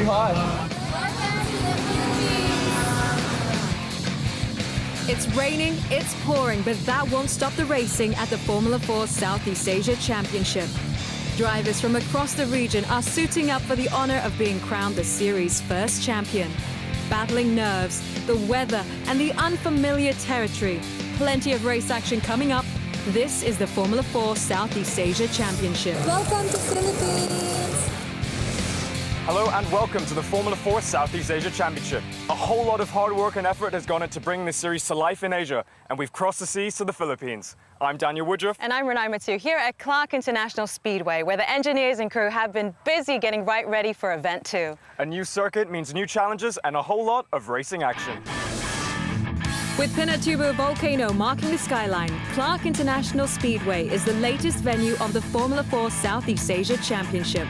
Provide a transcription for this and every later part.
hot. It's raining, it's pouring, but that won't stop the racing at the Formula 4 Southeast Asia Championship. Drivers from across the region are suiting up for the honor of being crowned the series' first champion. Battling nerves, the weather, and the unfamiliar territory. Plenty of race action coming up. This is the Formula 4 Southeast Asia Championship. Welcome to Philippines! Hello and welcome to the Formula 4 Southeast Asia Championship. A whole lot of hard work and effort has gone into bringing this series to life in Asia, and we've crossed the seas to the Philippines. I'm Daniel Woodruff. And I'm Renai Matthew here at Clark International Speedway, where the engineers and crew have been busy getting right ready for Event 2. A new circuit means new challenges and a whole lot of racing action. With Pinatubo Volcano marking the skyline, Clark International Speedway is the latest venue of the Formula 4 Southeast Asia Championship.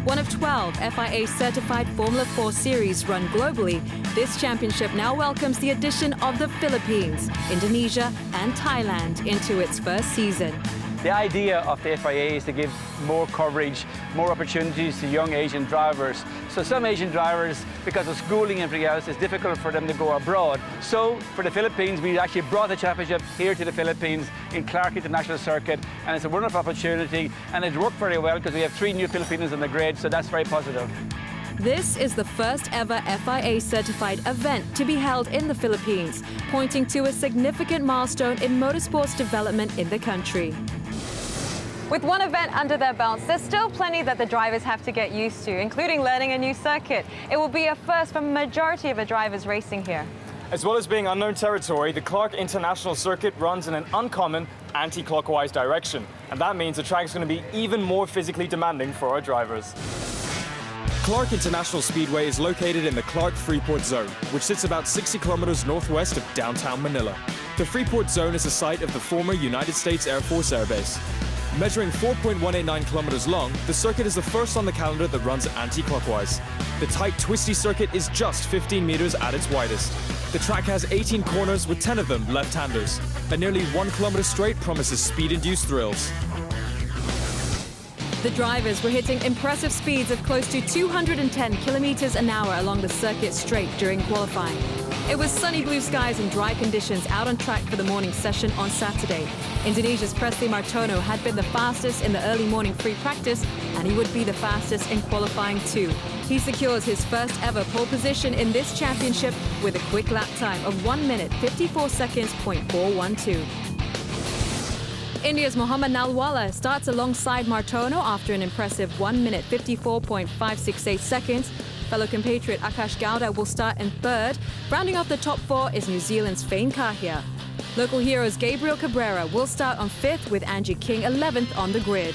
One of 12 FIA-certified Formula 4 series run globally, this championship now welcomes the addition of the Philippines, Indonesia and Thailand into its first season. The idea of the FIA is to give more coverage, more opportunities to young Asian drivers. So some Asian drivers, because of schooling and everything else, it's difficult for them to go abroad. So for the Philippines, we actually brought the championship here to the Philippines in Clark International Circuit, and it's a wonderful opportunity, and it worked very well because we have 3 new Filipinos on the grid, so that's very positive. This is the first ever FIA-certified event to be held in the Philippines, pointing to a significant milestone in motorsports development in the country. With one event under their belts, there's still plenty that the drivers have to get used to, including learning a new circuit. It will be a first for the majority of the drivers racing here. As well as being unknown territory, the Clark International Circuit runs in an uncommon anti-clockwise direction. And that means the track is going to be even more physically demanding for our drivers. Clark International Speedway is located in the Clark Freeport Zone, which sits about 60 kilometers northwest of downtown Manila. The Freeport Zone is the site of the former United States Air Force Air Base. Measuring 4.189 kilometers long, the circuit is the first on the calendar that runs anti-clockwise. The tight, twisty circuit is just 15 meters at its widest. The track has 18 corners with 10 of them left-handers. A nearly 1 kilometer straight promises speed-induced thrills. The drivers were hitting impressive speeds of close to 210 kilometers an hour along the circuit straight during qualifying. It was sunny blue skies and dry conditions out on track for the morning session on Saturday. Indonesia's Presley Martono had been the fastest in the early morning free practice, and he would be the fastest in qualifying too. He secures his first ever pole position in this championship with a quick lap time of 1 minute 54 seconds .412. India's Mohammad Nalwala starts alongside Martono after an impressive 1 minute 54.568 seconds. Fellow compatriot Akash Gowda will start in third. Rounding off the top 4 is New Zealand's Fane Kahia. Local heroes Gabriel Cabrera will start on 5th with Angie King 11th on the grid.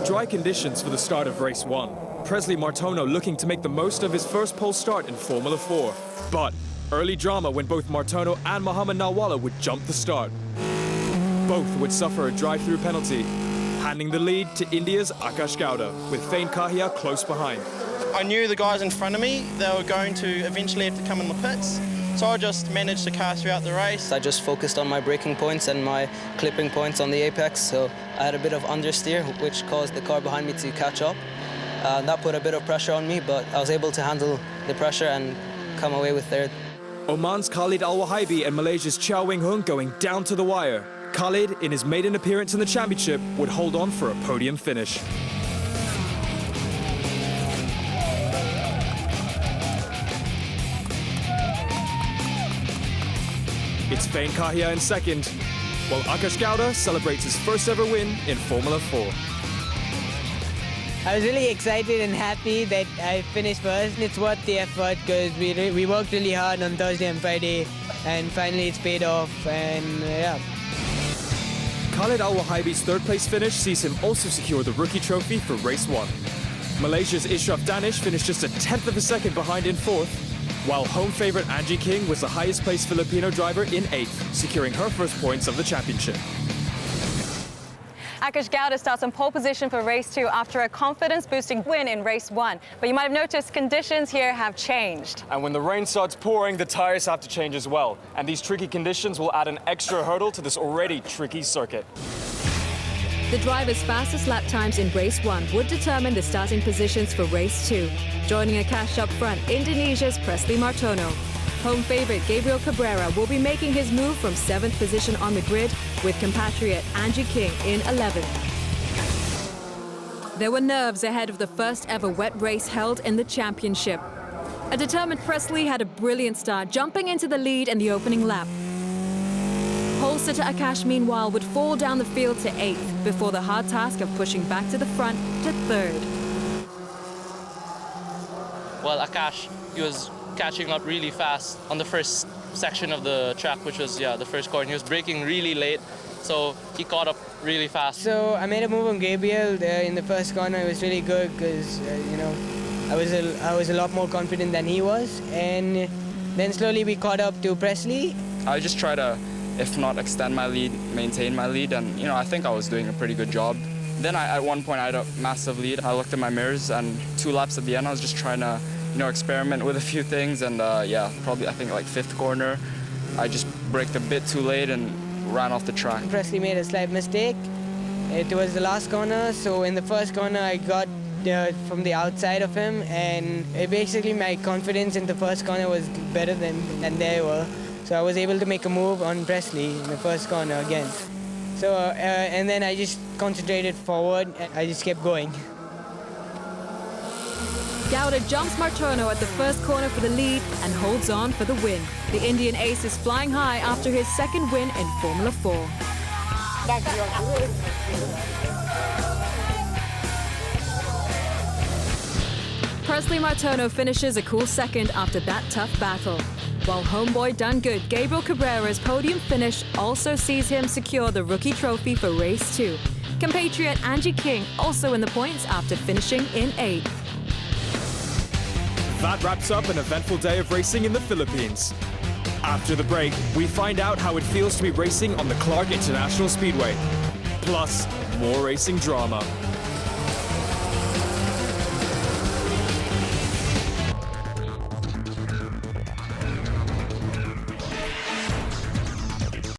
Dry conditions for the start of race 1. Presley Martono looking to make the most of his first pole start in Formula 4. But early drama when both Martono and Mohammad Nalwala would jump the start. Both would suffer a drive-through penalty, handing the lead to India's Akash Gowda, with Fane Kahia close behind. I knew the guys in front of me, they were going to eventually have to come in the pits, so I just managed to car throughout the race. I just focused on my braking points and my clipping points on the apex, so I had a bit of understeer, which caused the car behind me to catch up. That put a bit of pressure on me, but I was able to handle the pressure and come away with third. Oman's Khalid Al-Wahaibi and Malaysia's Chow Wing-Hung going down to the wire. Khalid, in his maiden appearance in the championship, would hold on for a podium finish. It's Fane Kahia in second, while Akash Gowda celebrates his first ever win in Formula 4. I was really excited and happy that I finished first. It's worth the effort because we worked really hard on Thursday and Friday, and finally it's paid off, and yeah. Khalid Al-Wahaibi's third place finish sees him also secure the rookie trophy for race 1. Malaysia's Ishraf Danish finished just a 10th of a second behind in 4th, while home favourite Angie King was the highest placed Filipino driver in 8th, securing her first points of the championship. Akash Gowda starts on pole position for race 2 after a confidence-boosting win in race 1. But you might have noticed conditions here have changed. And when the rain starts pouring, the tyres have to change as well. And these tricky conditions will add an extra hurdle to this already tricky circuit. The driver's fastest lap times in race 1 would determine the starting positions for race 2. Joining Akash up front, Indonesia's Presley Martono. Home favorite Gabriel Cabrera will be making his move from 7th position on the grid, with compatriot Angie King in 11th. There were nerves ahead of the first ever wet race held in the championship. A determined Presley had a brilliant start, jumping into the lead in the opening lap. Pole sitter Akash, meanwhile, would fall down the field to 8th before the hard task of pushing back to the front to 3rd. Well, Akash, he was catching up really fast on the first section of the track, which was, the first corner. He was braking really late, so he caught up really fast. So I made a move on Gabriel there in the first corner. It was really good because, I was a lot more confident than he was. And then slowly we caught up to Presley. I just try to, if not extend my lead, maintain my lead, and I think I was doing a pretty good job. Then at one point I had a massive lead. I looked at my mirrors, and 2 laps at the end I was just trying to experiment with a few things, and probably I think like 5th corner I just braked a bit too late and ran off the track. Presley made a slight mistake. It was the last corner, so in the first corner I got from the outside of him, and basically my confidence in the first corner was better than they were. So I was able to make a move on Presley in the first corner again. So and then I just concentrated forward and I just kept going. Gowda jumps Martono at the first corner for the lead and holds on for the win. The Indian ace is flying high after his 2nd win in Formula 4. Presley Martono finishes a cool 2nd after that tough battle. While homeboy done good, Gabriel Cabrera's podium finish also sees him secure the rookie trophy for race 2. Compatriot Angie King also in the points after finishing in 8th. That wraps up an eventful day of racing in the Philippines. After the break, we find out how it feels to be racing on the Clark International Speedway. Plus, more racing drama.